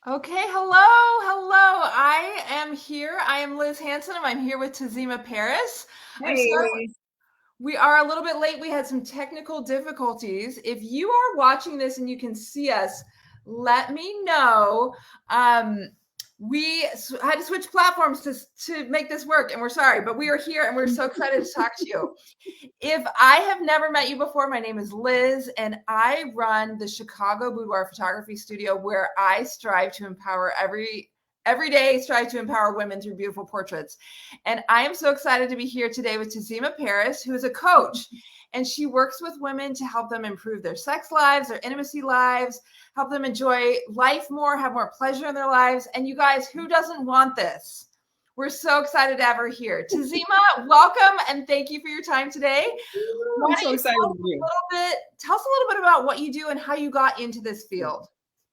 Okay, hello. I am here. I am Liz Hansen, and I'm here with Tazima Parris. I'm sorry, Hey. we are a little bit late. We had some technical difficulties. If you are watching this and you can see us, let me know. Um, we had to switch platforms to make this work, and we're sorry, but we are here, and we're so excited to talk to you. If I have never met you before, my name is Liz, and I run the Chicago Boudoir Photography Studio, where I strive to empower every day, strive to empower women through beautiful portraits. And I am so excited to be here today with Tazima Parris, who is a coach, and she works with women to help them improve their sex lives, their intimacy lives, help them enjoy life more, have more pleasure in their lives. And you guys, who doesn't want this? We're so excited to have her here. Tazima, welcome and thank you for your time today. Why I'm don't so you excited with you. tell us a little bit about what you do and how you got into this field?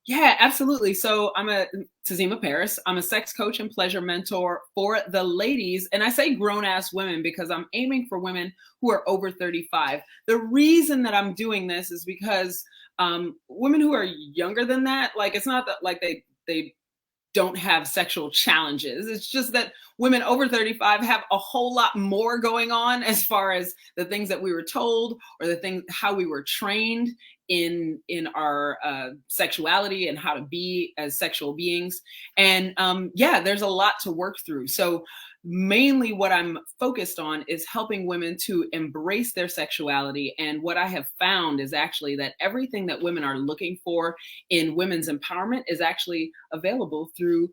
Yeah, absolutely. So I'm a Tazima Parris. I'm a sex coach and pleasure mentor for the ladies. And I say grown ass women because I'm aiming for women who are over 35. The reason that I'm doing this is because women who are younger than that, like it's not that like they don't have sexual challenges. It's just that women over 35 have a whole lot more going on as far as the things that we were told or the things how we were trained in our sexuality and how to be as sexual beings. And yeah, there's a lot to work through. So mainly what I'm focused on is helping women to embrace their sexuality. And what I have found is actually that everything that women are looking for in women's empowerment is actually available through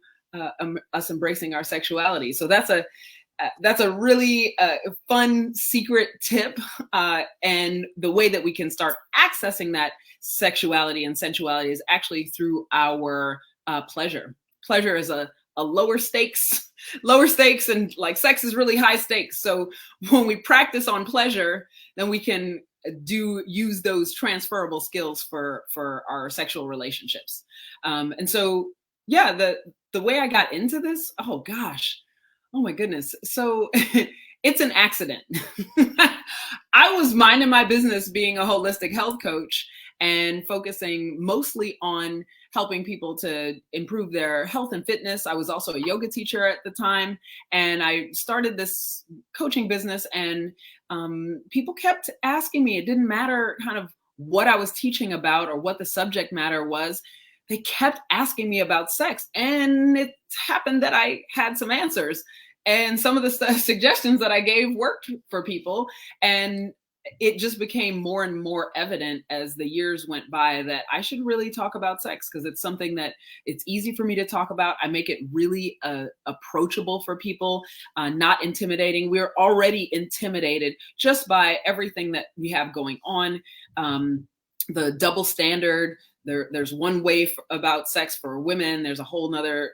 us embracing our sexuality. So that's a really fun secret tip, and the way that we can start accessing that sexuality and sensuality is actually through our pleasure. Pleasure is a lower stakes, and like sex is really high stakes. So when we practice on pleasure, then we can use those transferable skills for our sexual relationships. And so yeah, the way I got into this, oh gosh, oh my goodness. So it's an accident. I was minding my business being a holistic health coach and focusing mostly on helping people to improve their health and fitness. I was also a yoga teacher at the time, and I started this coaching business, and people kept asking me. It didn't matter kind of what I was teaching about or what the subject matter was. They kept asking me about sex, and it happened that I had some answers, and some of the suggestions that I gave worked for people. And it just became more and more evident as the years went by that I should really talk about sex, because it's something that it's easy for me to talk about. I make it really approachable for people, not intimidating. We're already intimidated just by everything that we have going on. The double standard. There's one way about sex for women. There's a whole nother,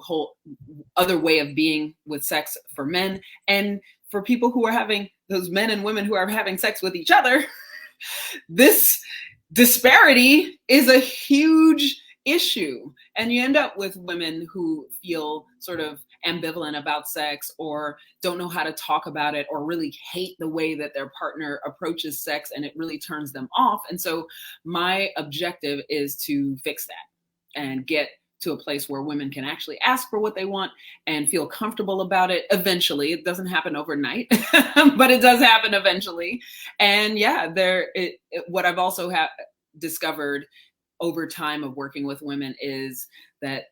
whole other way of being with sex for men. And for people who are having, those men and women who are having sex with each other, this disparity is a huge issue. And you end up with women who feel sort of ambivalent about sex, or don't know how to talk about it, or really hate the way that their partner approaches sex, and it really turns them off. And so my objective is to fix that and get to a place where women can actually ask for what they want and feel comfortable about it eventually. It doesn't happen overnight, but it does happen eventually. And yeah, what I've also discovered over time of working with women is that,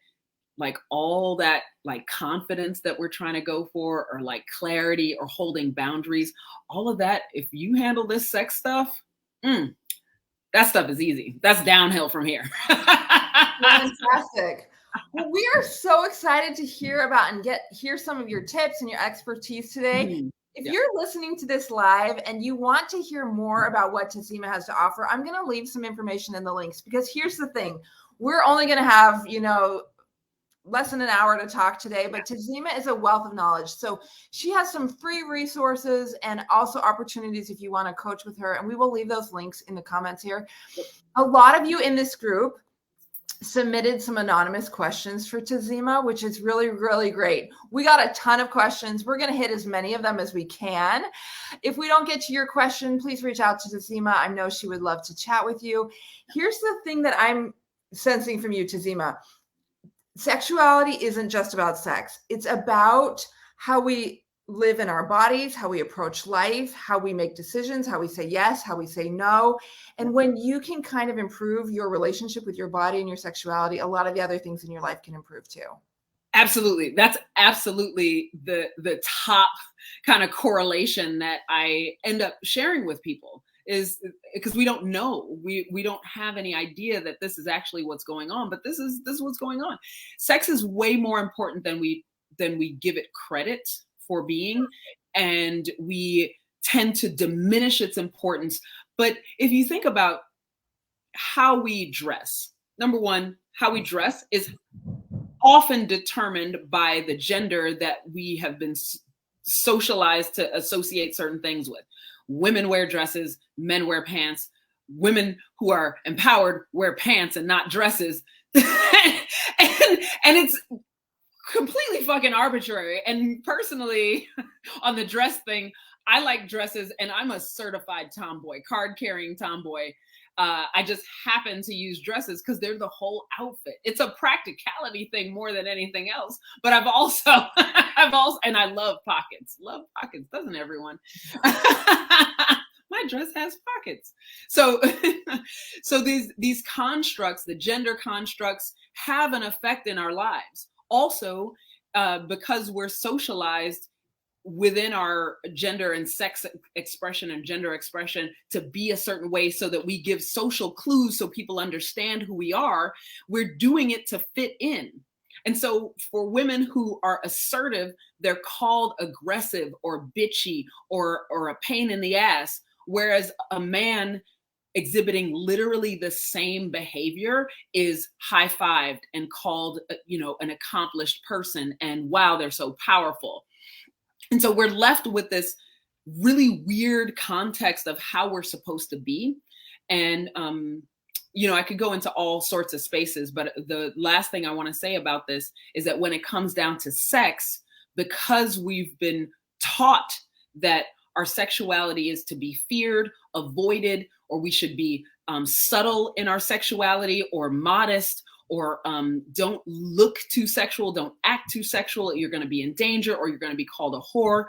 like, all that like confidence that we're trying to go for, or like clarity or holding boundaries, all of that, if you handle this sex stuff, that stuff is easy. That's downhill from here. Fantastic. Well, we are so excited to hear about and hear some of your tips and your expertise today. If Yeah. you're listening to this live and you want to hear more about what Tazima has to offer, I'm going to leave some information in the links, because here's the thing. We're only going to have, less than an hour to talk today, but Tazima is a wealth of knowledge. So she has some free resources and also opportunities if you want to coach with her. And we will leave those links in the comments here. A lot of you in this group submitted some anonymous questions for Tazima, which is really, really great. We got a ton of questions. We're going to hit as many of them as we can. If we don't get to your question, please reach out to Tazima. I know she would love to chat with you. Here's the thing that I'm sensing from you, Tazima. sexuality isn't just about sex. It's about how we live in our bodies, how we approach life, how we make decisions, how we say yes, how we say no. And when you can kind of improve your relationship with your body and your sexuality, a lot of the other things in your life can improve too. Absolutely. That's absolutely the top kind of correlation that I end up sharing with people, is because we don't know. We don't have any idea that this is actually what's going on, but this is what's going on. Sex is way more important than we give it credit for being, and we tend to diminish its importance. But if you think about how we dress, number one, how we dress is often determined by the gender that we have been socialized to associate certain things with. Women wear dresses, men wear pants. Women who are empowered wear pants and not dresses. and it's completely fucking arbitrary. And personally, on the dress thing, I like dresses, and I'm a certified tomboy, card-carrying tomboy. I just happen to use dresses because they're the whole outfit. It's a practicality thing more than anything else. But I've also, and I love pockets. Love pockets, doesn't everyone? My dress has pockets. So, so these constructs, the gender constructs, have an effect in our lives. Also, because we're socialized within our gender and sex expression and gender expression to be a certain way, so that we give social clues so people understand who we are, we're doing it to fit in. And so for women who are assertive, they're called aggressive or bitchy or a pain in the ass, whereas a man exhibiting literally the same behavior is high-fived and called, an accomplished person, and wow, they're so powerful. And so we're left with this really weird context of how we're supposed to be. And, I could go into all sorts of spaces, but the last thing I want to say about this is that when it comes down to sex, because we've been taught that our sexuality is to be feared, avoided, or we should be subtle in our sexuality, or modest, or don't look too sexual, don't act too sexual, you're going to be in danger, or you're going to be called a whore.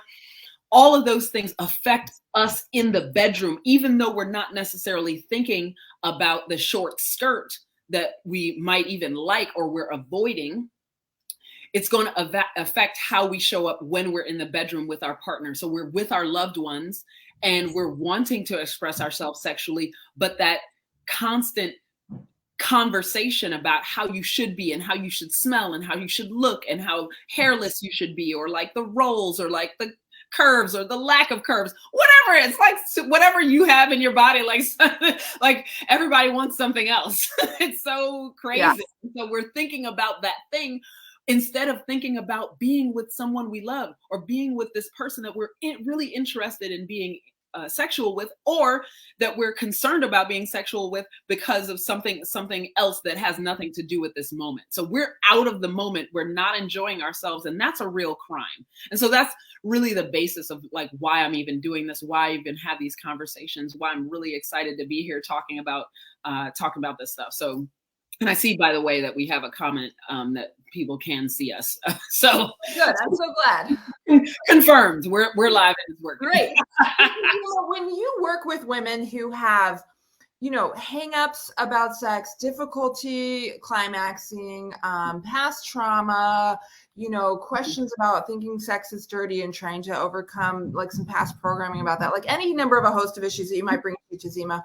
All of those things affect us in the bedroom, even though we're not necessarily thinking about the short skirt that we might even like or we're avoiding. It's going to affect how we show up when we're in the bedroom with our partner. So we're with our loved ones and we're wanting to express ourselves sexually, but that constant conversation about how you should be and how you should smell and how you should look and how hairless you should be, or like the rolls, or like the curves or the lack of curves, whatever. It's like whatever you have in your body, like everybody wants something else. It's so crazy. Yeah. So we're thinking about that thing instead of thinking about being with someone we love, or being with this person that we're really interested in being sexual with, or that we're concerned about being sexual with because of something else that has nothing to do with this moment. So we're out of the moment. We're not enjoying ourselves, and that's a real crime. And so that's really the basis of like why I'm even doing this, why I even have these conversations, why I'm really excited to be here talking about this stuff. So, and I see, by the way, that we have a comment that people can see us. So good. I'm so glad. Confirmed. We're live and it's working. Great. When you work with women who have, hang-ups about sex, difficulty climaxing, past trauma, questions about thinking sex is dirty and trying to overcome like some past programming about that, like any number of a host of issues that you might bring to Tazima,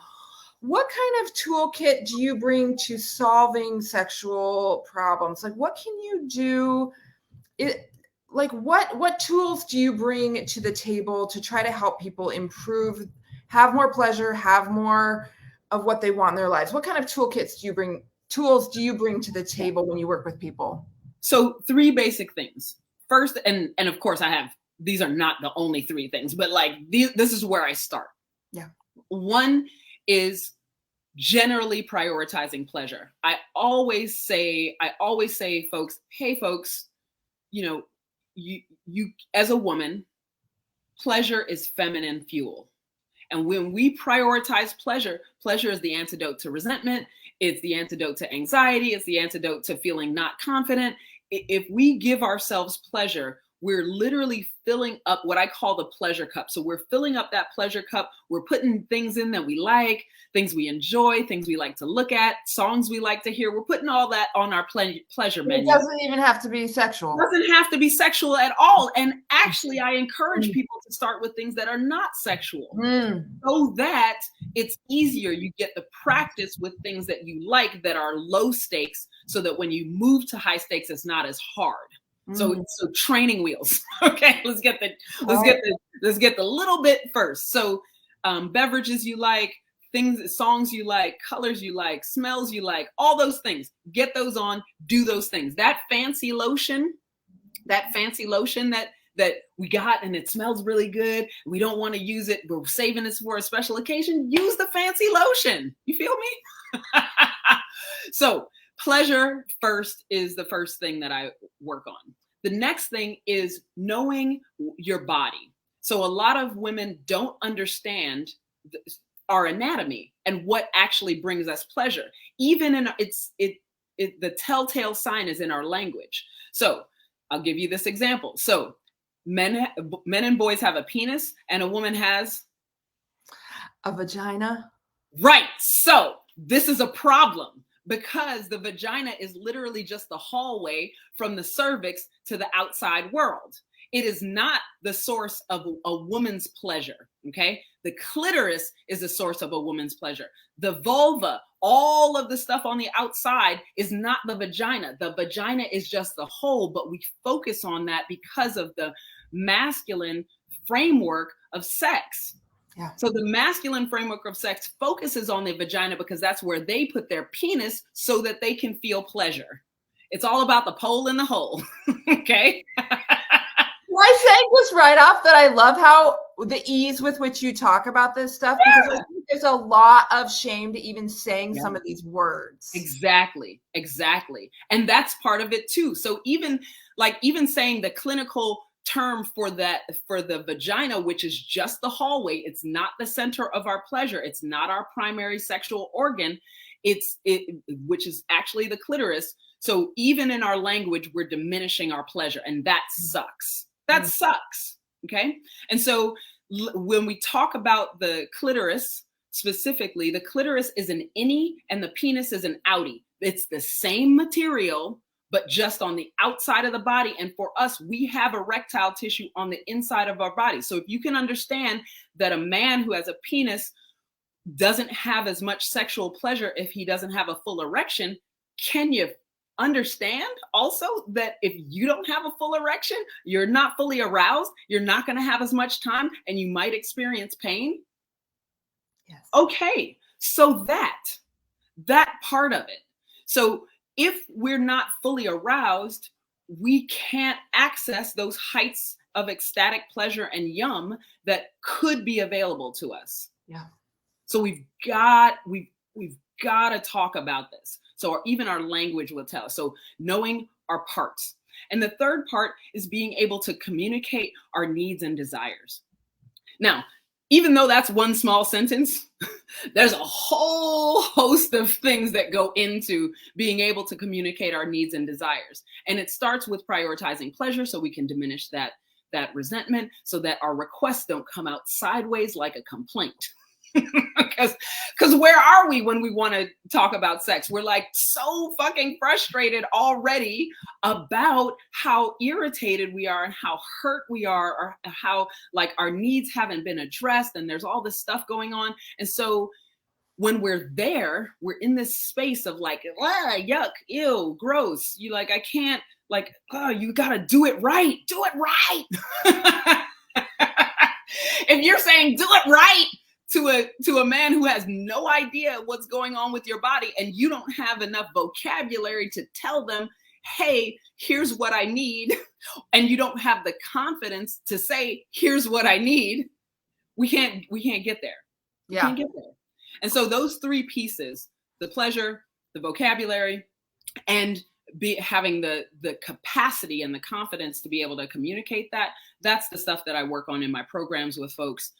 what kind of toolkit do you bring to solving sexual problems? Like, what can you do? What tools do you bring to the table to try to help people improve, have more pleasure, have more of what they want in their lives? What kind of tools do you bring to the table when you work with people? So 3 basic things. First, and of course these are not the only 3 things, but this is where I start. Yeah. 1 is generally prioritizing pleasure. I always say, folks, hey folks, you as a woman, pleasure is feminine fuel. And when we prioritize pleasure is the antidote to resentment. It's the antidote to anxiety. It's the antidote to feeling not confident. If we give ourselves pleasure, we're literally filling up what I call the pleasure cup. So we're filling up that pleasure cup. We're putting things in that we like, things we enjoy, things we like to look at, songs we like to hear. We're putting all that on our pleasure menu. It doesn't even have to be sexual. It doesn't have to be sexual at all. And actually, I encourage people to start with things that are not sexual so that it's easier. You get the practice with things that you like that are low stakes so that when you move to high stakes, it's not as hard. So training wheels. Okay, let's get the little bit first. So beverages you like, things, songs you like, colors you like, smells you like, all those things. Get those on, do those things. That fancy lotion that we got and it smells really good. We don't want to use it. We're saving this for a special occasion. Use the fancy lotion. You feel me? So pleasure first is the first thing that I work on. The next thing is knowing your body. So a lot of women don't understand our anatomy and what actually brings us pleasure. Even in the telltale sign is in our language. So I'll give you this example. So men and boys have a penis and a woman has a vagina. Right. So this is a problem, because the vagina is literally just the hallway from the cervix to the outside world. It is not the source of a woman's pleasure, okay? The clitoris is the source of a woman's pleasure. The vulva, all of the stuff on the outside is not the vagina. The vagina is just the hole, but we focus on that because of the masculine framework of sex. Yeah. So the masculine framework of sex focuses on the vagina because that's where they put their penis so that they can feel pleasure. It's all about the pole in the hole. Okay. I saying this right off that I love how the ease with which you talk about this stuff, because I think there's a lot of shame to even saying some of these words. Exactly. And that's part of it too. So even saying the clinical term for the vagina, which is just the hallway, it's not the center of our pleasure, it's not our primary sexual organ, which is actually the clitoris. So even in our language, we're diminishing our pleasure, and that sucks. That sucks. Okay. And so when we talk about the clitoris specifically, the clitoris is an innie and the penis is an outie. It's the same material, but just on the outside of the body. And for us, we have erectile tissue on the inside of our body. So if you can understand that a man who has a penis doesn't have as much sexual pleasure if he doesn't have a full erection, can you understand also that if you don't have a full erection, you're not fully aroused, you're not going to have as much time, and you might experience pain? Yes. Okay, so that part of it. So if we're not fully aroused, we can't access those heights of ecstatic pleasure and yum that could be available to us. Yeah. So we've got to talk about this. So even our language will tell. So knowing our parts. And the third part is being able to communicate our needs and desires. Now, even though that's one small sentence, there's a whole host of things that go into being able to communicate our needs and desires. And it starts with prioritizing pleasure so we can diminish that resentment, so that our requests don't come out sideways like a complaint. Because where are we when we want to talk about sex? We're like so fucking frustrated already about how irritated we are and how hurt we are, or how like our needs haven't been addressed and there's all this stuff going on. And so when we're there, we're in this space of like, yuck, ew, gross. You like, I can't, like, oh, you gotta do it right. Do it right. If you're saying do it right to a man who has no idea what's going on with your body, and you don't have enough vocabulary to tell them, hey, here's what I need, and you don't have the confidence to say, here's what I need, we can't get there. We can't get there. And so those three pieces, the pleasure, the vocabulary, and having the capacity and the confidence to be able to communicate that's the stuff that I work on in my programs with folks.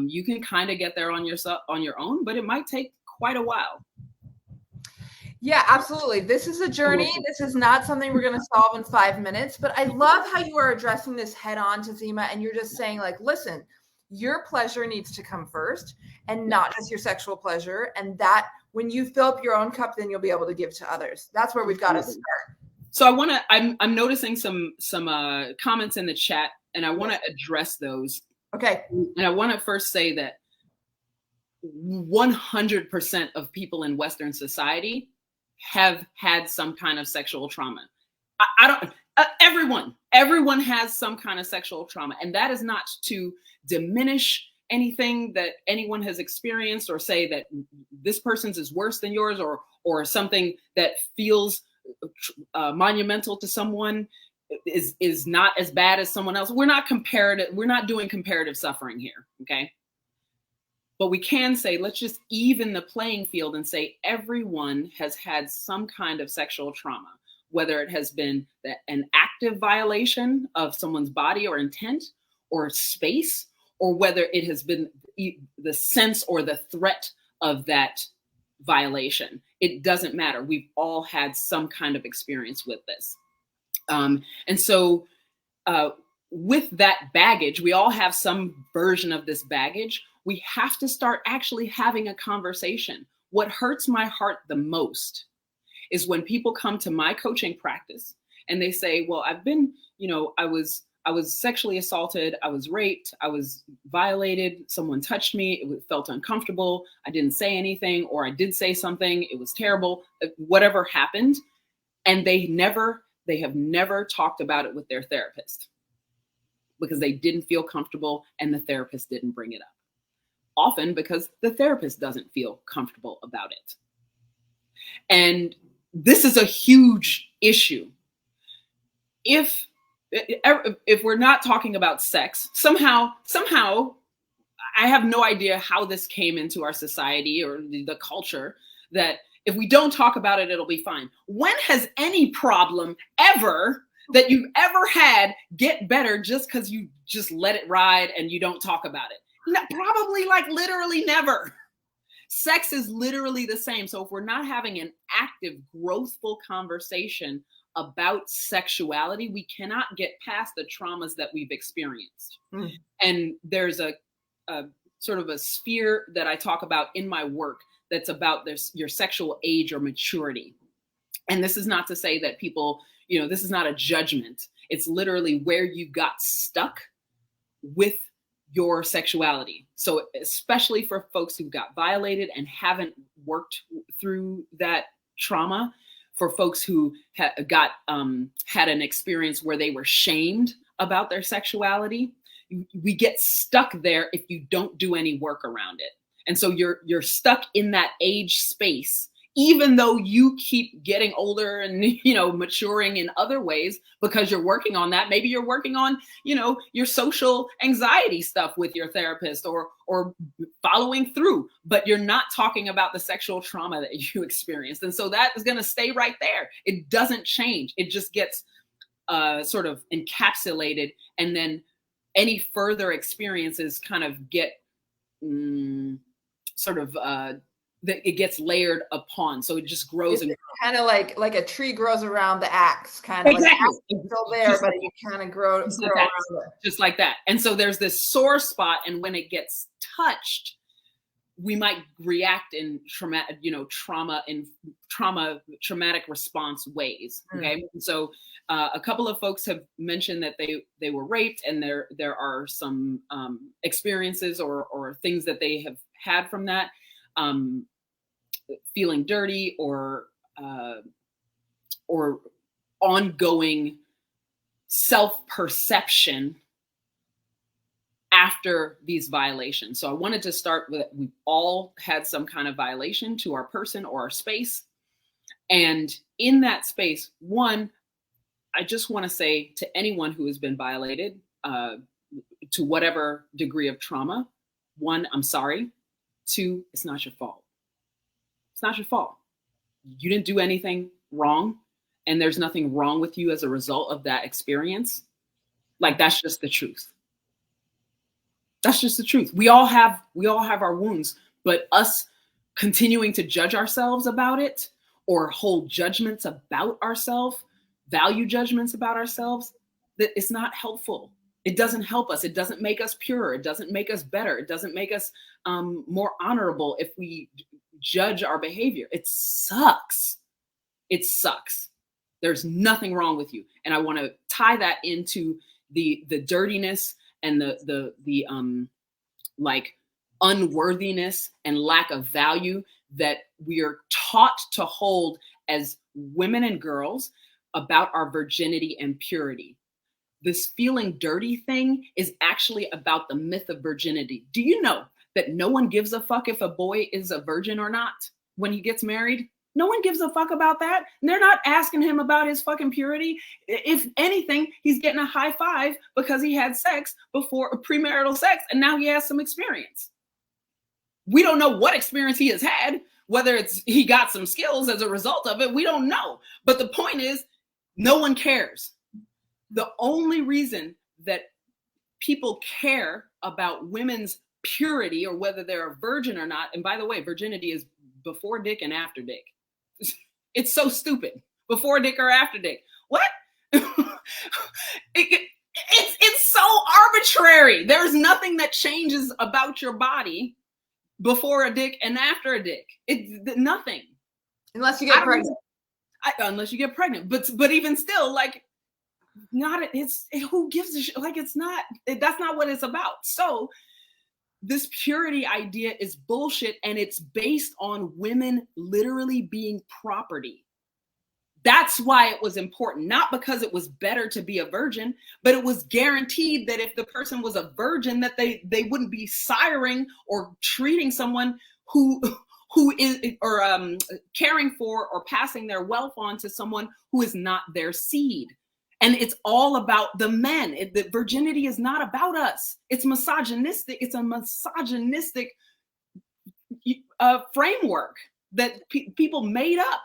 You can kind of get there on your own, but it might take quite a while. Yeah, absolutely. This is a journey. This is not something we're going to solve in 5 minutes, but I love how you are addressing this head on, Tazima, and you're just saying like, listen, your pleasure needs to come first and not just your sexual pleasure. And that when you fill up your own cup, then you'll be able to give to others. That's where we've got to start. So I'm noticing some comments in the chat, and I want to address those. Okay. And I want to first say that 100% of people in Western society have had some kind of sexual trauma. I don't, everyone has some kind of sexual trauma. And that is not to diminish anything that anyone has experienced or say that this person's is worse than yours or something that feels monumental to someone is not as bad as someone else. We're not doing comparative suffering here. Okay. But we can say, let's just even the playing field and say everyone has had some kind of sexual trauma, whether it has been an active violation of someone's body or intent or space, or whether it has been the sense or the threat of that violation. It doesn't matter. We've all had some kind of experience with this. And so with that baggage, we all have some version of this baggage. We have to start actually having a conversation. What hurts my heart the most is when people come to my coaching practice and they say, well, I've been, I was sexually assaulted. I was raped. I was violated. Someone touched me. It felt uncomfortable. I didn't say anything, or I did say something. It was terrible. Whatever happened. And they have never talked about it with their therapist because they didn't feel comfortable and the therapist didn't bring it up. Often because the therapist doesn't feel comfortable about it. And this is a huge issue. If we're not talking about sex, somehow, I have no idea how this came into our society or the culture that if we don't talk about it, it'll be fine. When has any problem ever that you've ever had get better just because you just let it ride and you don't talk about it? No, probably like literally never. Sex is literally the same. So if we're not having an active, growthful conversation about sexuality, we cannot get past the traumas that we've experienced. Mm. And there's a sort of a sphere that I talk about in my work that's about your sexual age or maturity. And this is not to say that people, this is not a judgment. It's literally where you got stuck with your sexuality. So especially for folks who got violated and haven't worked through that trauma, for folks who had an experience where they were shamed about their sexuality, we get stuck there if you don't do any work around it. And so you're stuck in that age space, even though you keep getting older and, maturing in other ways because you're working on that. Maybe you're working on, your social anxiety stuff with your therapist or following through, but you're not talking about the sexual trauma that you experienced. And so that is going to stay right there. It doesn't change. It just gets sort of encapsulated. And then any further experiences kind of get it gets layered upon. So it just grows. It's kind of like a tree grows around the axe, kind of exactly. Like it's still there, but you kind of grow around it. Just like that. And so there's this sore spot, and when it gets touched, we might react in traumatic response ways. Okay. Mm. So a couple of folks have mentioned that they were raped, and there are some experiences or things that they have had from that. Feeling dirty or ongoing self-perception after these violations. So I wanted to start with, we've all had some kind of violation to our person or our space. And in that space, one, I just want to say to anyone who has been violated to whatever degree of trauma, one, I'm sorry. Two, it's not your fault. It's not your fault. You didn't do anything wrong, and there's nothing wrong with you as a result of that experience. Like, that's just the truth. That's just the truth. We all have our wounds, but us continuing to judge ourselves about it or hold judgments about ourselves, value judgments about ourselves, that it's not helpful. It doesn't help us. It doesn't make us pure. It doesn't make us better. It doesn't make us more honorable if we judge our behavior. It sucks. It sucks. There's nothing wrong with you. And I want to tie that into the dirtiness and the like unworthiness and lack of value that we are taught to hold as women and girls about our virginity and purity. This feeling dirty thing is actually about the myth of virginity. Do you know that no one gives a fuck if a boy is a virgin or not when he gets married? No one gives a fuck about that. And they're not asking him about his fucking purity. If anything, he's getting a high five because he had sex before, premarital sex, and now he has some experience. We don't know what experience he has had, whether it's he got some skills as a result of it. We don't know. But the point is, no one cares. The only reason that people care about women's purity or whether they're a virgin or not, and by the way, virginity is before dick and after dick. It's so stupid. Before dick or after dick. What? It's so arbitrary. There's nothing that changes about your body before a dick and after a dick. It's nothing. Unless you get pregnant. Unless you get pregnant. But even still, like, who gives a shit? Like, that's not what it's about. So this purity idea is bullshit, and it's based on women literally being property. That's why it was important, not because it was better to be a virgin, but it was guaranteed that if the person was a virgin, that they wouldn't be siring or treating someone who is or caring for or passing their wealth on to someone who is not their seed. And it's all about the men. The virginity is not about us. It's misogynistic. It's a misogynistic framework that people made up.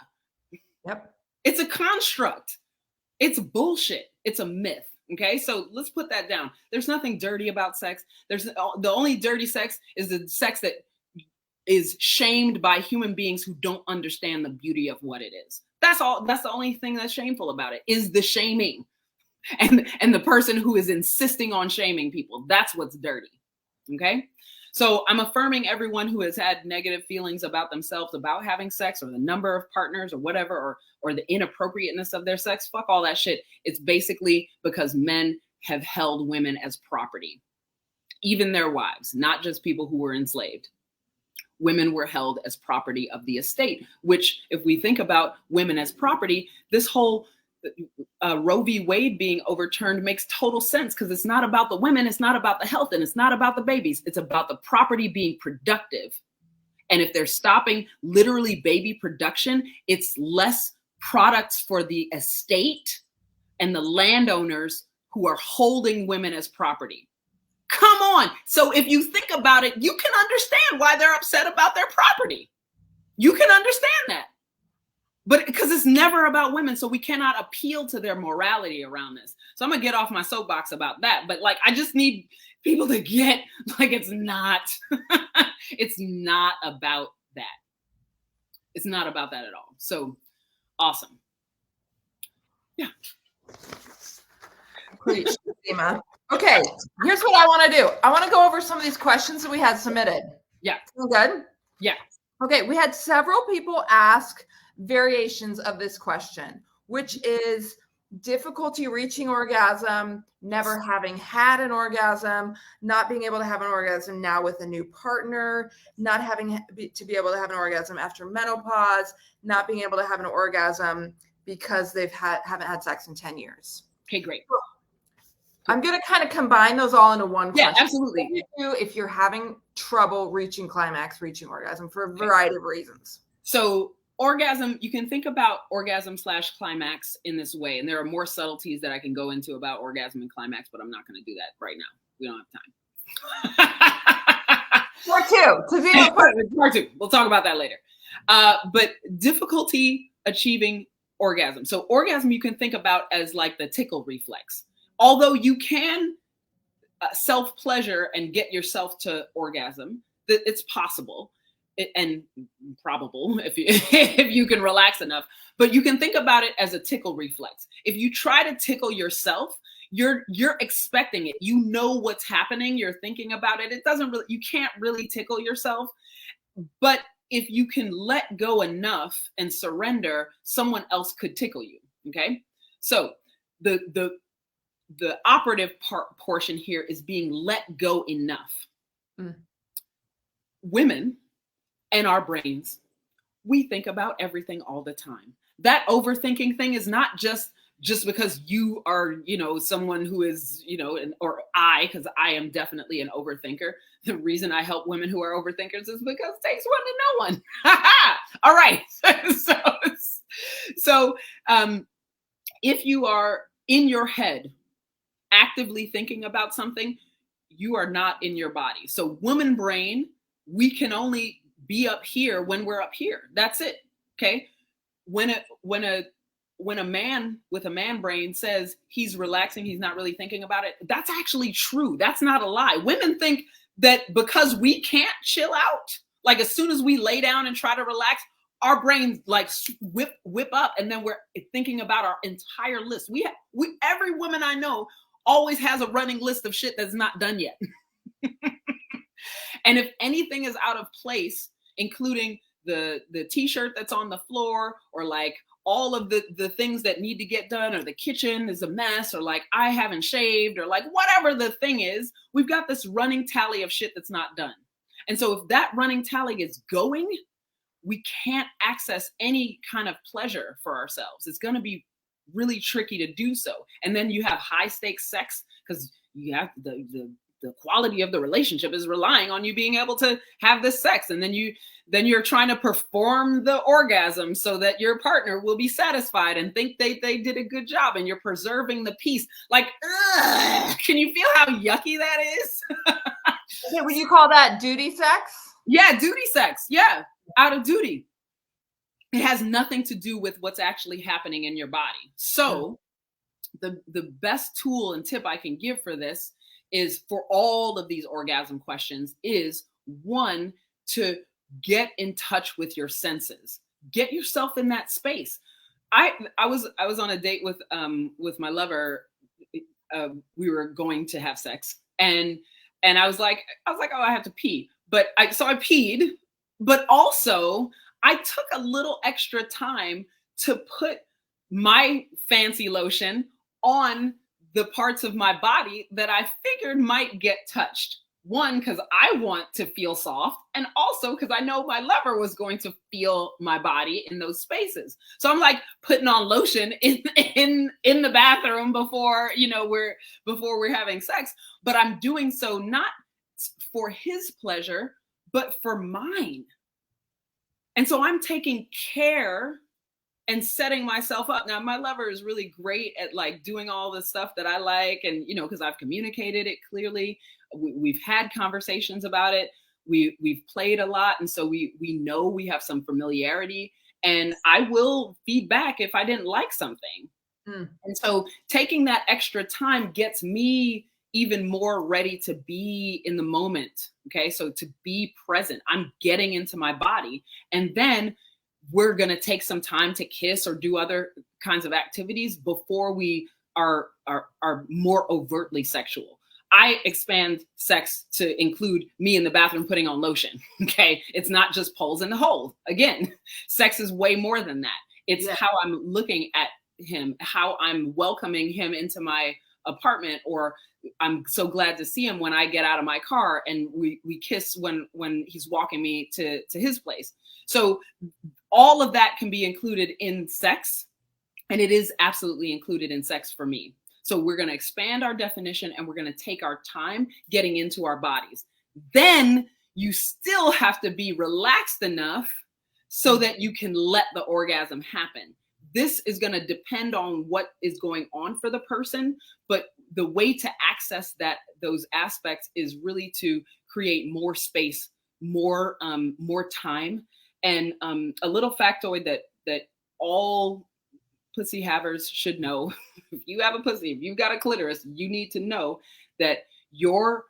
Yep. It's a construct. It's bullshit. It's a myth. Okay, so let's put that down. There's nothing dirty about sex. The only dirty sex is the sex that is shamed by human beings who don't understand the beauty of what it is. That's all. That's the only thing that's shameful about it, is the shaming and the person who is insisting on shaming people. That's what's dirty. Okay. So I'm affirming everyone who has had negative feelings about themselves, about having sex, or the number of partners or whatever, or the inappropriateness of their sex. Fuck all that shit. It's basically because men have held women as property, even their wives, not just people who were enslaved. Women were held as property of the estate, which, if we think about women as property, this whole Roe v. Wade being overturned makes total sense, because it's not about the women, it's not about the health, and it's not about the babies. It's about the property being productive. And if they're stopping literally baby production, it's less products for the estate and the landowners who are holding women as property. Come on. So if you think about it, you can understand why they're upset about their property. You can understand that. But because it's never about women, so we cannot appeal to their morality around this. So I'm going to get off my soapbox about that. But like, I just need people to get, like, it's not, it's not about that. It's not about that at all. So awesome. Yeah. Preach, Tazima. Okay, here's what I want to do. I want to go over some of these questions that we had submitted. Yeah. Sound good? Yeah. Okay, we had several people ask variations of this question, which is difficulty reaching orgasm, never having had an orgasm, not being able to have an orgasm now with a new partner, not having to be able to have an orgasm after menopause, not being able to have an orgasm because they haven't had sex in 10 years. Okay, great. I'm going to kind of combine those all into one question. Yeah, absolutely. If you're having trouble reaching climax, reaching orgasm for a variety of reasons. So orgasm, you can think about orgasm / climax in this way. And there are more subtleties that I can go into about orgasm and climax, but I'm not going to do that right now. We don't have time. Part two. Part two. We'll talk about that later. But difficulty achieving orgasm. So orgasm, you can think about as like the tickle reflex. Although you can self-pleasure and get yourself to orgasm, that it's possible. and probable if you if you can relax enough, but you can think about it as a tickle reflex. If you try to tickle yourself, you're expecting it. You know what's happening. You're thinking about it. It doesn't really, you can't really tickle yourself. But if you can let go enough and surrender, someone else could tickle you. Okay. So the operative portion here is being let go enough. Mm. Women and our brains, we think about everything all the time. That overthinking thing is not just because you are, someone who is, or I, because I am definitely an overthinker. The reason I help women who are overthinkers is because it takes one to know one. All right. So if you are in your head actively thinking about something, you are not in your body. So woman brain, we can only be up here when we're up here. That's it. Okay. When a man with a man brain says he's relaxing, he's not really thinking about it, that's actually true. That's not a lie. Women think that because we can't chill out, like as soon as we lay down and try to relax, our brains like whip up, and then we're thinking about our entire list. Every woman I know always has a running list of shit that's not done yet. And if anything is out of place, including the t-shirt that's on the floor, or like all of the things that need to get done, or the kitchen is a mess, or like I haven't shaved, or like whatever the thing is, we've got this running tally of shit that's not done. And so if that running tally is going, we can't access any kind of pleasure for ourselves. It's going to be really tricky to do so. And then you have high stakes sex, because you have the quality of the relationship is relying on you being able to have this sex. And then you're trying to perform the orgasm so that your partner will be satisfied and think they did a good job, and you're preserving the peace. Like, can you feel how yucky that is? Would you call that duty sex? Yeah, duty sex. Yeah, out of duty. It has nothing to do with what's actually happening in your body. So the best tool and tip I can give for this is, for all of these orgasm questions, is one, to get in touch with your senses. Get yourself in that space. I was on a date with my lover. We were going to have sex, and I was like, oh, I have to pee. But I peed, but also I took a little extra time to put my fancy lotion on the parts of my body that I figured might get touched. One, because I want to feel soft, and also because I know my lover was going to feel my body in those spaces. So I'm like putting on lotion in the bathroom before we're having sex, but I'm doing so not for his pleasure, but for mine. And so I'm taking care and setting myself up. Now, my lover is really great at like doing all the stuff that I like. And, because I've communicated it clearly. We've had conversations about it. We've played a lot. And so we know we have some familiarity, and I will feed back if I didn't like something. And so taking that extra time gets me even more ready to be in the moment. Okay. So to be present, I'm getting into my body, and then we're going to take some time to kiss or do other kinds of activities before we are more overtly sexual. I expand sex to include me in the bathroom putting on lotion. Okay. It's not just poles in the hole. Again, sex is way more than that. It's how I'm looking at him, how I'm welcoming him into my apartment, or I'm so glad to see him when I get out of my car, and we kiss when he's walking me to his place. So all of that can be included in sex, and it is absolutely included in sex for me. So we're going to expand our definition, and we're going to take our time getting into our bodies. Then you still have to be relaxed enough so that you can let the orgasm happen. This is going to depend on what is going on for the person, but the way to access those aspects is really to create more space, more time. And a little factoid that all pussy havers should know: if you have a pussy, if you've got a clitoris, you need to know that your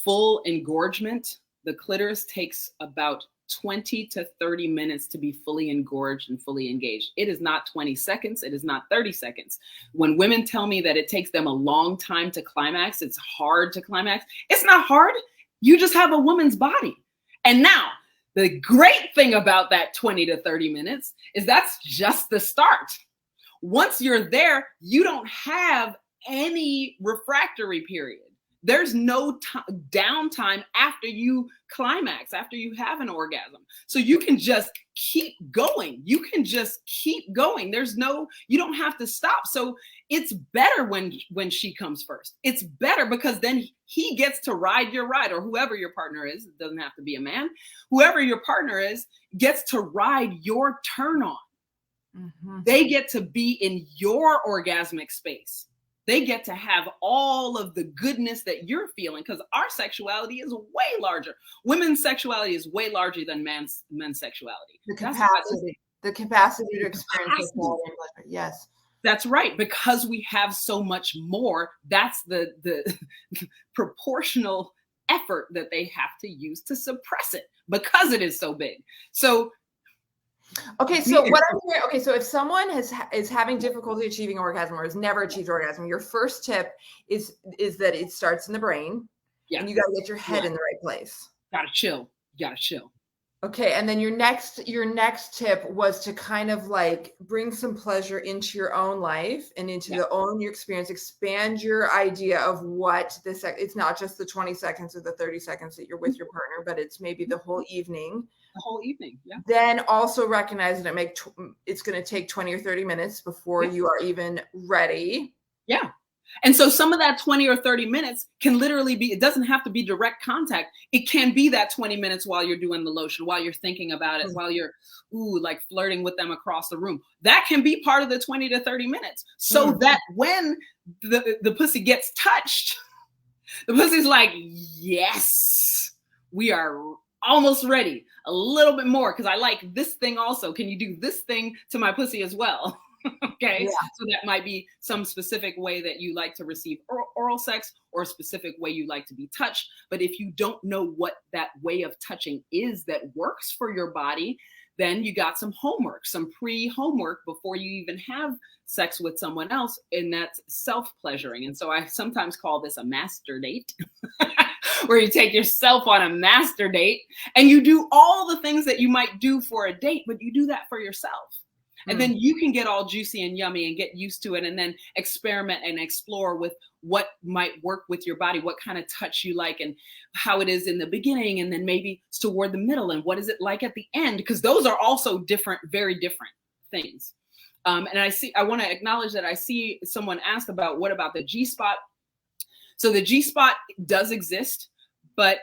full engorgement, the clitoris takes about 20 to 30 minutes to be fully engorged and fully engaged. It is not 20 seconds. It is not 30 seconds. When women tell me that it takes them a long time to climax, it's hard to climax. It's not hard. You just have a woman's body. And now, the great thing about that 20 to 30 minutes is that's just the start. Once you're there, you don't have any refractory period. There's no downtime after you climax, after you have an orgasm. So you can just keep going. You can just keep going. You don't have to stop. So it's better when she comes first. It's better because then he gets to ride your ride, or whoever your partner is. It doesn't have to be a man. Whoever your partner is gets to ride your turn on. Mm-hmm. They get to be in your orgasmic space. They get to have all of the goodness that you're feeling, because our sexuality is way larger. Women's sexuality is way larger than men's sexuality. The capacity to experience pleasure. Yes. That's right. Because we have so much more, that's the proportional effort that they have to use to suppress it, because it is so big. So okay, so what I'm hearing, okay, so if someone is having difficulty achieving orgasm or has never achieved orgasm, your first tip is that it starts in the brain. Yeah. And you got to get your head in the right place. Gotta chill. Okay, and then your next tip was to kind of like bring some pleasure into your own life and into your experience, expand your idea of what this, it's not just the 20 seconds or the 30 seconds that you're with your partner, but it's maybe the whole evening. Yeah. Then also recognize that it's going to take 20 or 30 minutes before you are even ready. Yeah. And so some of that 20 or 30 minutes can literally be, it doesn't have to be direct contact. It can be that 20 minutes while you're doing the lotion, while you're thinking about it, while you're like flirting with them across the room. That can be part of the 20 to 30 minutes. So that when the pussy gets touched, the pussy's like, yes, we are almost ready. A little bit more, because I like this thing also. Can you do this thing to my pussy as well? Okay. Yeah. So that might be some specific way that you like to receive oral sex, or a specific way you like to be touched. But if you don't know what that way of touching is that works for your body, then you got some homework, some pre-homework before you even have sex with someone else, and that's self-pleasuring. And so I sometimes call this a master date, where you take yourself on a master date and you do all the things that you might do for a date, but you do that for yourself. And then you can get all juicy and yummy and get used to it, and then experiment and explore with what might work with your body, what kind of touch you like, and how it is in the beginning, and then maybe toward the middle, and what is it like at the end, because those are also different, very different things. And I want to acknowledge that I see someone asked about what about the G-spot. So the G-spot does exist, but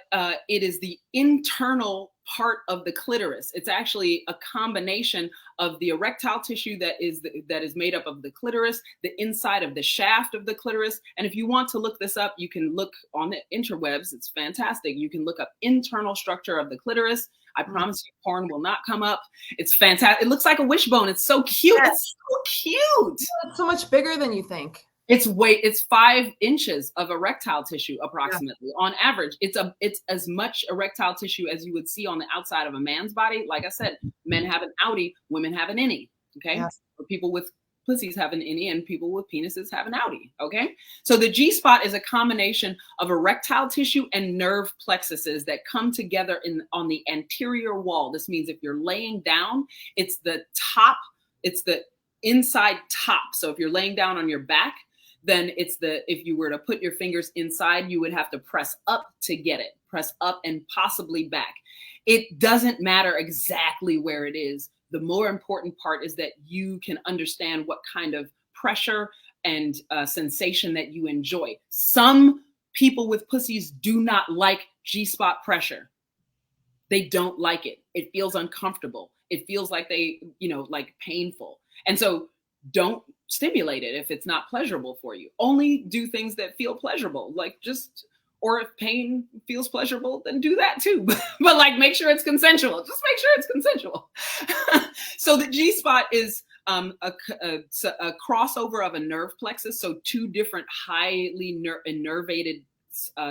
it is the internal part of the clitoris. It's actually a combination of the erectile tissue that is made up of the clitoris, the inside of the shaft of the clitoris. And if you want to look this up, you can look on the interwebs. It's fantastic. You can look up internal structure of the clitoris. I promise you, porn will not come up. It's fantastic. It looks like a wishbone. It's so cute. Yes. It's so cute. It's so much bigger than you think. It's 5 inches of erectile tissue approximately on average. It's as much erectile tissue as you would see on the outside of a man's body. Like I said, men have an outie, women have an innie. Okay. Yes. People with pussies have an innie, and people with penises have an outie. Okay. So the G-spot is a combination of erectile tissue and nerve plexuses that come together on the anterior wall. This means if you're laying down, it's the inside top. So if you're laying down on your back, then if you were to put your fingers inside, you would have to press up to get it, press up and possibly back. It doesn't matter exactly where it is. The more important part is that you can understand what kind of pressure and sensation that you enjoy. Some people with pussies do not like G-spot pressure. They don't like it. It feels uncomfortable. It feels like like painful. And so don't stimulate it if it's not pleasurable for you. Only do things that feel pleasurable, or if pain feels pleasurable, then do that too. But like, make sure it's consensual. Just make sure it's consensual. So the G-spot is a crossover of a nerve plexus. So 2 different highly innervated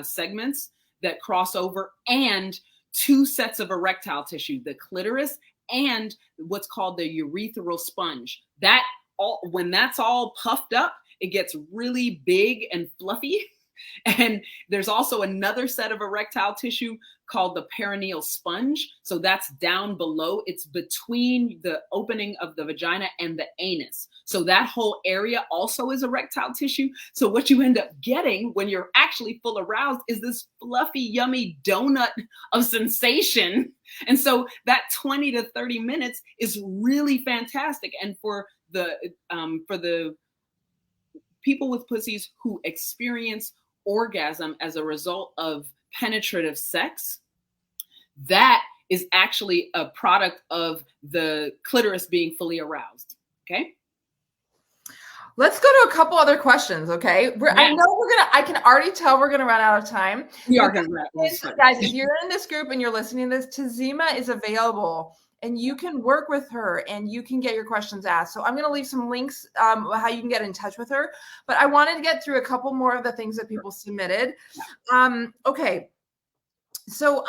segments that cross over, and two sets of erectile tissue, the clitoris and what's called the urethral sponge. That all, when that's all puffed up, it gets really big and fluffy. And there's also another set of erectile tissue called the perineal sponge. So that's down below. It's between the opening of the vagina and the anus. So that whole area also is erectile tissue. So what you end up getting when you're actually full aroused is this fluffy, yummy donut of sensation. And so that 20 to 30 minutes is really fantastic. And for the people with pussies who experience orgasm as a result of penetrative sex, that is actually a product of the clitoris being fully aroused. Okay. Let's go to a couple other questions. Okay. I can already tell we're going to run out of time. We are going to run out of time. Guys, if you're in this group and you're listening to this, Tazima is available and you can work with her and you can get your questions asked. So I'm going to leave some links how you can get in touch with her. But I wanted to get through a couple more of the things that people submitted. Okay. So,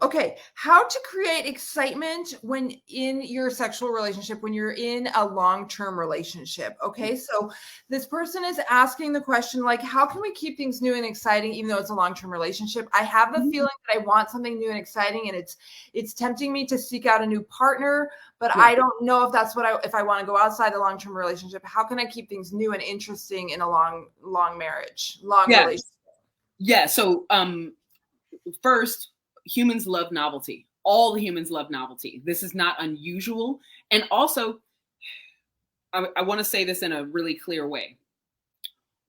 okay. How to create excitement when in your sexual relationship, when you're in a long-term relationship. Okay. So this person is asking the question, like, how can we keep things new and exciting, even though it's a long-term relationship? I have the feeling that I want something new and exciting, and it's tempting me to seek out a new partner, but I don't know if that's if I want to go outside the long-term relationship. How can I keep things new and interesting in a long marriage, relationship? Yeah. So, first, humans love novelty. All the humans love novelty. This is not unusual. And also, I want to say this in a really clear way.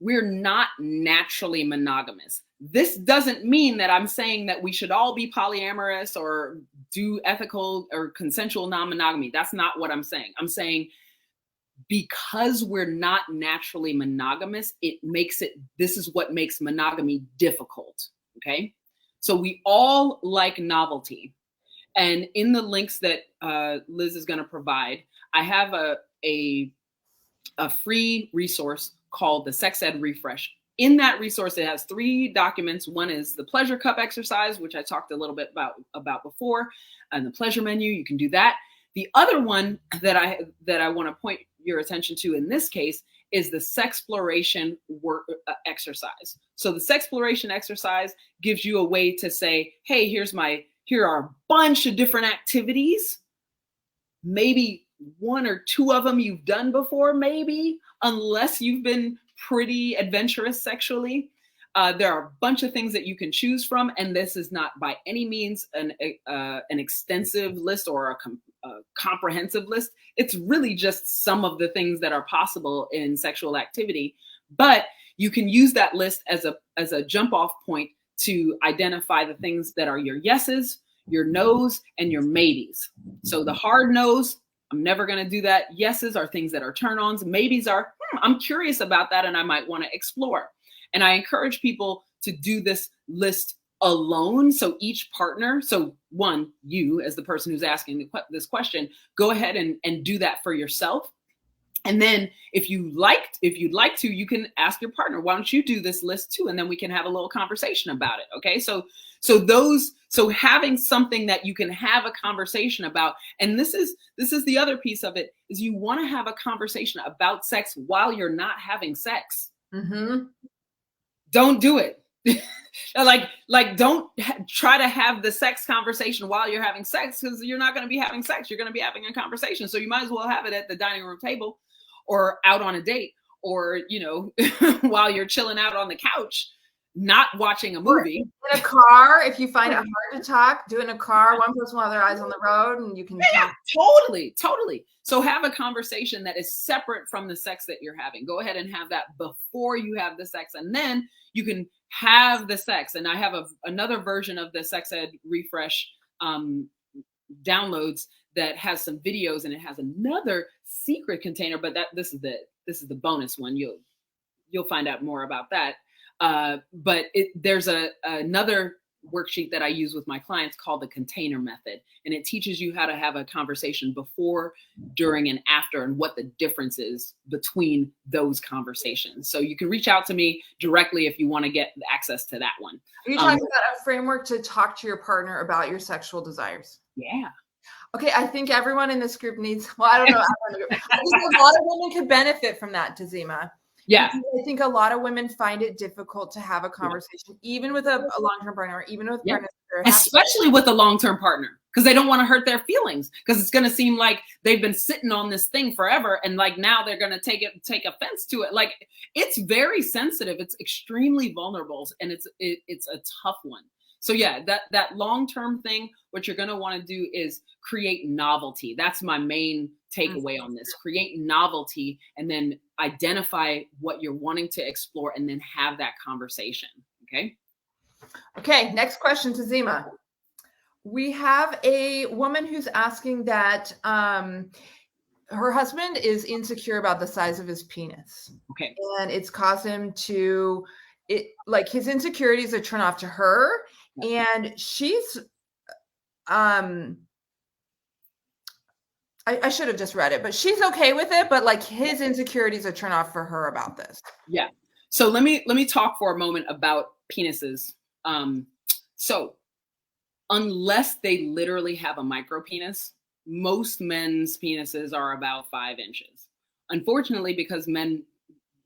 We're not naturally monogamous. This doesn't mean that I'm saying that we should all be polyamorous or do ethical or consensual non-monogamy. That's not what I'm saying. I'm saying because we're not naturally monogamous, this is what makes monogamy difficult. Okay. So we all like novelty. And in the links that Liz is going to provide, I have a free resource called the Sex Ed Refresh. In that resource, it has 3 documents. One is the pleasure cup exercise, which I talked a little bit about before, and the pleasure menu. You can do that. The other one that I want to point your attention to in this case is the sexploration exercise. So the sexploration exercise gives you a way to say, hey, here are a bunch of different activities. Maybe 1 or 2 of them you've done before, maybe, unless you've been pretty adventurous sexually. There are a bunch of things that you can choose from, and this is not by any means an extensive list or a comprehensive list. It's really just some of the things that are possible in sexual activity, but you can use that list as a jump off point to identify the things that are your yeses, your nos, and your maybes. So the hard no's, I'm never going to do that. Yeses are things that are turn-ons. Maybes are, I'm curious about that and I might want to explore. And I encourage people to do this list alone. So each partner, so one, you as the person who's asking this question, go ahead and do that for yourself. And then if you'd like to, you can ask your partner, why don't you do this list too? And then we can have a little conversation about it. Okay. So having something that you can have a conversation about, and this is the other piece of it, is you want to have a conversation about sex while you're not having sex. Mm-hmm. Don't do it. Don't try to have the sex conversation while you're having sex, because you're not going to be having sex. You're going to be having a conversation. So you might as well have it at the dining room table or out on a date or, while you're chilling out on the couch, not watching a movie. In a car, if you find it hard to talk, do it in a car. One person will have their eyes on the road and you can talk. Totally. So have a conversation that is separate from the sex that you're having. Go ahead and have that before you have the sex, and then you can have the sex. And I have another version of the Sex Ed Refresh downloads that has some videos, and it has another secret container, but this is the bonus one. You'll find out more about that. But there's another worksheet that I use with my clients called the container method. And it teaches you how to have a conversation before, during, and after, and what the difference is between those conversations. So you can reach out to me directly if you want to get access to that one. Are you talking about a framework to talk to your partner about your sexual desires? Yeah. Okay, I think everyone in this group needs, well, I don't know. I think a lot of women could benefit from that, Tazima. Yeah. I think a lot of women find it difficult to have a conversation, even with a long-term partner, or even with partners. Especially with a long-term partner, because they don't want to hurt their feelings, because it's going to seem like they've been sitting on this thing forever, and like now they're going to take offense to it. Like, it's very sensitive. It's extremely vulnerable, and it's a tough one. So yeah, that long-term thing, what you're going to want to do is create novelty. That's my main takeaway on this. Create novelty, and then identify what you're wanting to explore, and then have that conversation. Okay. Okay. Next question, Tazima. We have a woman who's asking that her husband is insecure about the size of his penis. Okay. And it's caused him to, like, his insecurities are turn off to her. And she's, I should have just read it, but she's okay with it. But like, his insecurities are turn off for her about this. Yeah. So let me talk for a moment about penises. So unless they literally have a micro penis, most men's penises are about 5 inches. Unfortunately, because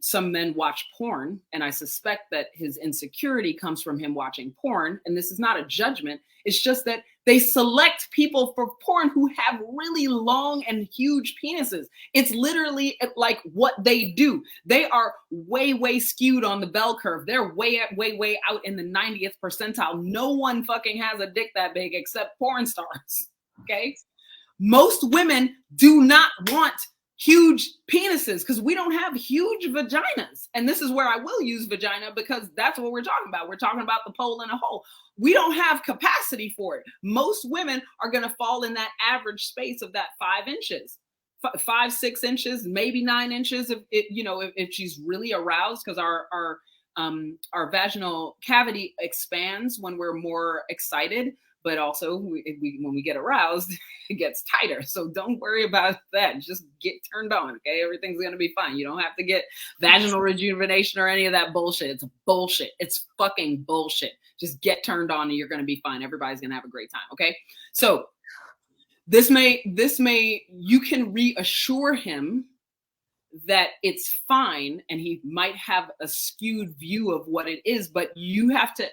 some men watch porn, and I suspect that his insecurity comes from him watching porn. And this is not a judgment. It's just that they select people for porn who have really long and huge penises. It's literally like what they do. They are way, way skewed on the bell curve. They're way out in the 90th percentile. No one fucking has a dick that big except porn stars. Okay. Most women do not want huge penises because we don't have huge vaginas. And this is where I will use vagina, because that's what we're talking about. We're talking about the pole in a hole. We don't have capacity for it. Most women are going to fall in that average space of that 5 inches, 5, 6 inches, maybe 9 inches. If she's really aroused, because our vaginal cavity expands when we're more excited. But also, when we get aroused, it gets tighter. So don't worry about that. Just get turned on, okay? Everything's going to be fine. You don't have to get vaginal rejuvenation or any of that bullshit. It's bullshit. It's fucking bullshit. Just get turned on and you're going to be fine. Everybody's going to have a great time, okay? So you can reassure him that it's fine, and he might have a skewed view of what it is, but you have to,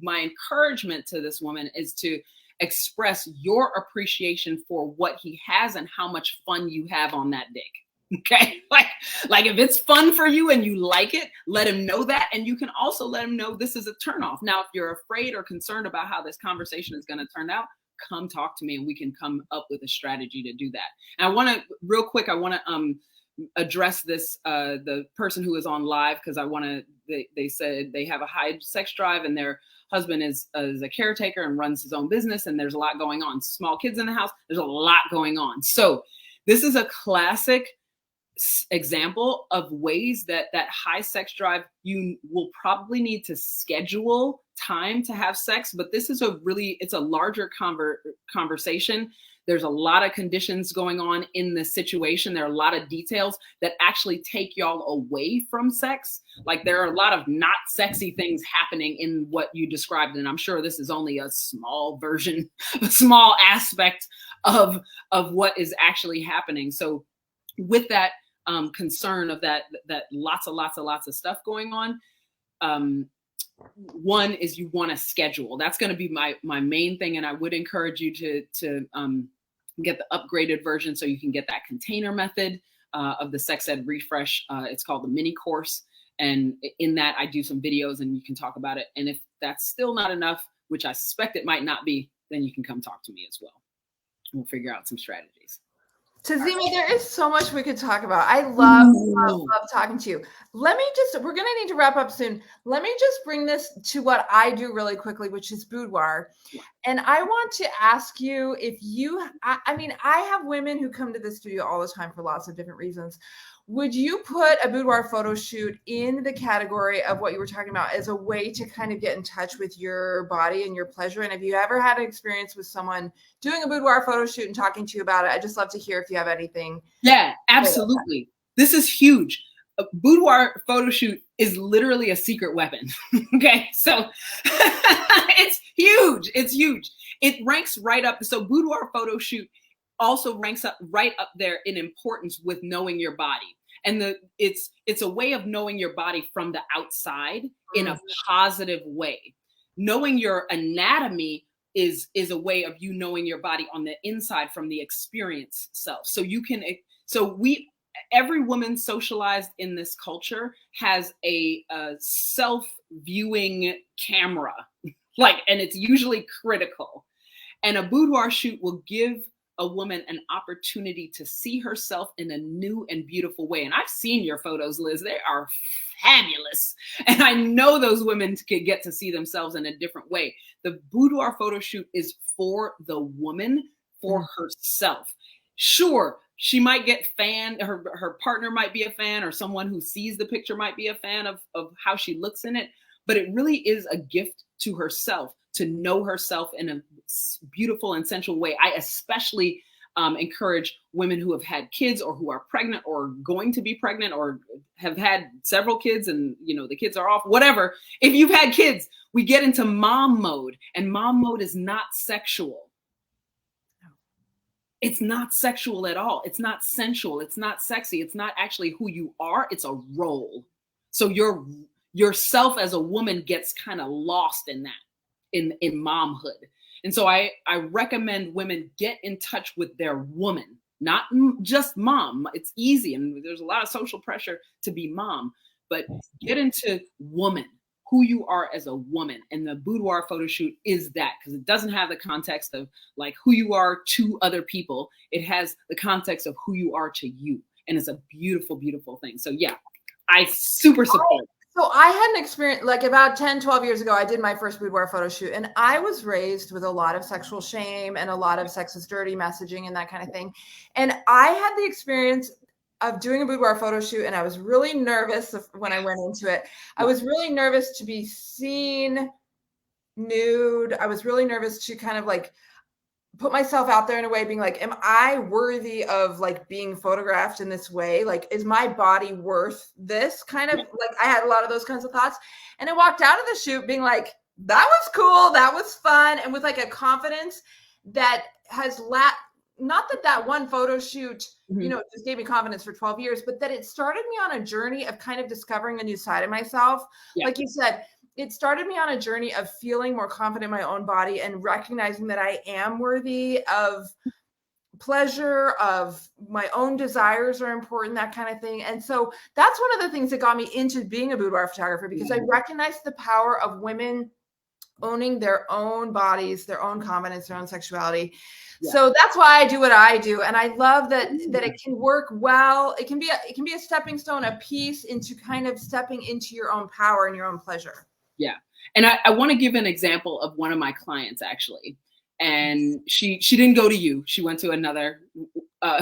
my encouragement to this woman is to express your appreciation for what he has and how much fun you have on that dick. Okay. Like if it's fun for you and you like it, let him know that. And you can also let him know this is a turnoff. Now, if you're afraid or concerned about how this conversation is going to turn out, come talk to me and we can come up with a strategy to do that. And I want to real quick, address this, the person who is on live, because they said they have a high sex drive and their husband is a caretaker and runs his own business, and there's a lot going on. Small kids in the house, there's a lot going on. So this is a classic example of ways that high sex drive, you will probably need to schedule time to have sex, but this is it's a larger conversation. There's a lot of conditions going on in this situation. There are a lot of details that actually take y'all away from sex. Like, there are a lot of not sexy things happening in what you described. And I'm sure this is only a small version, a small aspect of what is actually happening. So with that concern of that lots of stuff going on, one is you want to schedule. That's going to be my main thing. And I would encourage you to get the upgraded version so you can get that container method of the Sex Ed Refresh. It's called the mini course. And in that, I do some videos and you can talk about it. And if that's still not enough, which I suspect it might not be, then you can come talk to me as well. We'll figure out some strategies. Tazima, there is so much we could talk about. I love talking to you. We're going to need to wrap up soon. Let me just bring this to what I do really quickly, which is boudoir. And I want to ask you if I mean, I have women who come to the studio all the time for lots of different reasons. Would you put a boudoir photo shoot in the category of what you were talking about as a way to kind of get in touch with your body and your pleasure? And have you ever had an experience with someone doing a boudoir photo shoot and talking to you about it? I'd just love to hear if you have anything. Yeah, absolutely. This is huge. A boudoir photo shoot is literally a secret weapon. Okay, so it's huge. It's huge. It ranks right up. So boudoir photo shoot also ranks up right up there in importance with knowing your body. And it's a way of knowing your body from the outside in a positive way. Knowing your anatomy is a way of you knowing your body on the inside from the experience self. So every woman socialized in this culture has a self-viewing camera, and it's usually critical. And a boudoir shoot will give a woman an opportunity to see herself in a new and beautiful way. And I've seen your photos, Liz. They are fabulous. And I know those women could get to see themselves in a different way. The boudoir photo shoot is for the woman, for herself. Sure, she might get fanned, her partner might be a fan, or someone who sees the picture might be a fan of how she looks in it. But it really is a gift to herself, to know herself in a beautiful and sensual way. I especially encourage women who have had kids or who are pregnant or going to be pregnant or have had several kids and, the kids are off, whatever. If you've had kids, we get into mom mode, and mom mode is not sexual. It's not sexual at all. It's not sensual. It's not sexy. It's not actually who you are. It's a role. So yourself as a woman gets kind of lost in that, in momhood. And so I recommend women get in touch with their woman, not just mom. It's easy, and there's a lot of social pressure to be mom, but get into woman, who you are as a woman. And the boudoir photo shoot is that, because it doesn't have the context of who you are to other people. It has the context of who you are to you. And it's a beautiful, beautiful thing. So yeah, I super support. So I had an experience about 10, 12 years ago. I did my first boudoir photo shoot, and I was raised with a lot of sexual shame and a lot of sexist dirty messaging and that kind of thing. And I had the experience of doing a boudoir photo shoot, and I was really nervous when I went into it. I was really nervous to be seen nude. I was really nervous to kind of put myself out there in a way, being am I worthy of being photographed in this way? Is my body worth this? Kind of I had a lot of those kinds of thoughts. And I walked out of the shoot being that was cool. That was fun. And with a confidence that has not that one photo shoot, just gave me confidence for 12 years, but that it started me on a journey of kind of discovering a new side of myself. Yeah. Like you said, it started me on a journey of feeling more confident in my own body and recognizing that I am worthy of pleasure, of my own desires are important, that kind of thing. And so that's one of the things that got me into being a boudoir photographer, because I recognized the power of women owning their own bodies, their own confidence, their own sexuality. Yeah. So that's why I do what I do. And I love that it can work well. It can be a stepping stone, a piece into kind of stepping into your own power and your own pleasure. Yeah. And I want to give an example of one of my clients, actually. And she didn't go to you. She went to another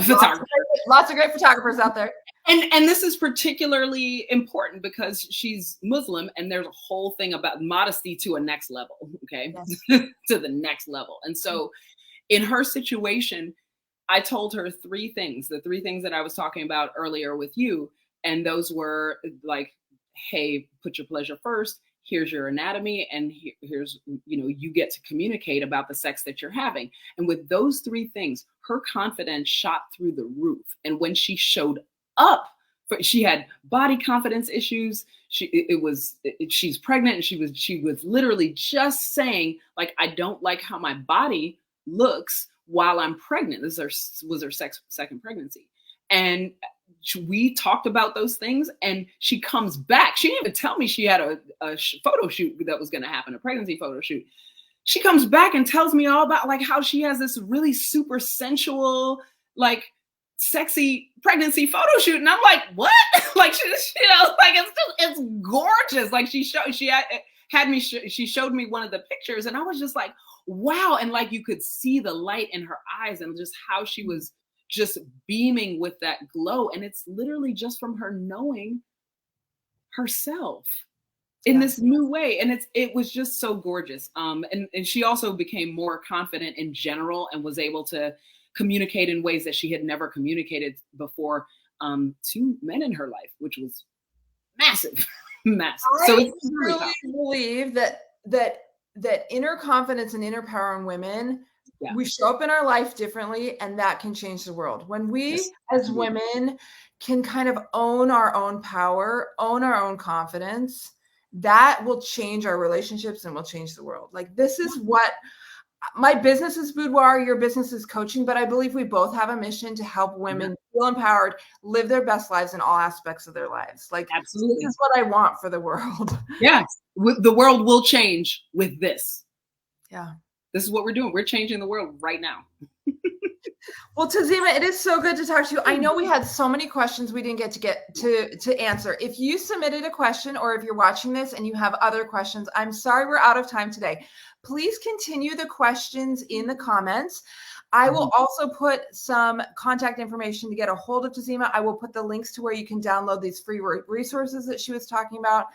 photographer. Lots of great photographers out there. And this is particularly important because she's Muslim, and there's a whole thing about modesty to a next level, okay? Yes. To the next level. And so in her situation, I told her three things, the three things that I was talking about earlier with you. And those were hey, put your pleasure first. Here's your anatomy, and here's, you get to communicate about the sex that you're having. And with those three things, her confidence shot through the roof. And when she showed up, she had body confidence issues. She's pregnant, and she was literally just saying, I don't like how my body looks while I'm pregnant. This was her second pregnancy. And we talked about those things, and she comes back. She didn't even tell me she had a photo shoot that was going to happen, a pregnancy photo shoot. She comes back and tells me all about how she has this really super sensual, sexy pregnancy photo shoot. And I'm like, what? Like, like it's gorgeous. Like she showed me one of the pictures and I was just like, wow. And like, you could see the light in her eyes and just how she was just beaming with that glow. And it's literally just from her knowing herself in this new way. And it was just so gorgeous. And she also became more confident in general and was able to communicate in ways that she had never communicated before to men in her life, which was massive. I really believe that inner confidence and inner power in women, we show up in our life differently, and that can change the world. When we as women can kind of own our own power, own our own confidence, that will change our relationships and will change the world. Like, this is what my business is, Boudoir, your business is coaching, but I believe we both have a mission to help women feel empowered, live their best lives in all aspects of their lives. Like, absolutely, this is what I want for the world. Yes, the world will change with this. Yeah. This is what we're doing. We're changing the world right now. Well, Tazima, it is so good to talk to you. I know we had so many questions we didn't get to answer. If you submitted a question, or if you're watching this and you have other questions, I'm sorry we're out of time today. Please continue the questions in the comments. I will also put some contact information to get a hold of Tazima. I will put the links to where you can download these free resources that she was talking about.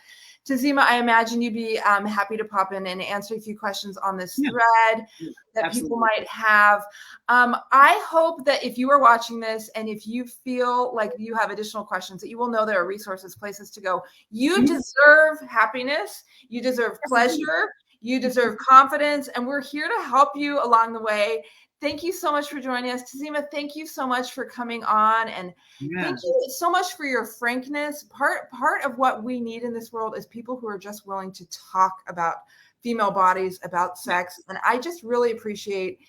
Tazima, I imagine you'd be happy to pop in and answer a few questions on this thread that people might have. I hope that if you are watching this and if you feel like you have additional questions, that you will know there are resources, places to go. You deserve happiness. You deserve pleasure. You deserve confidence. And we're here to help you along the way. Thank you so much for joining us. Tazima, thank you so much for coming on. And thank you so much for your frankness. Part of what we need in this world is people who are just willing to talk about female bodies, about sex. And I just really appreciate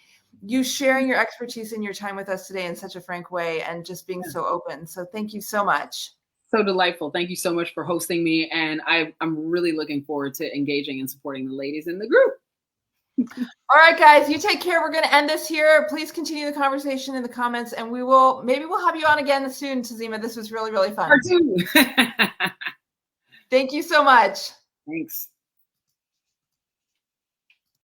you sharing your expertise and your time with us today in such a frank way and just being so open. So thank you so much. So delightful. Thank you so much for hosting me. And I'm really looking forward to engaging and supporting the ladies in the group. All right, guys, you take care. We're going to end this here. Please continue the conversation in the comments, and maybe we'll have you on again soon, Tazima. This was really, really fun. Thank Thank you so much. Thanks.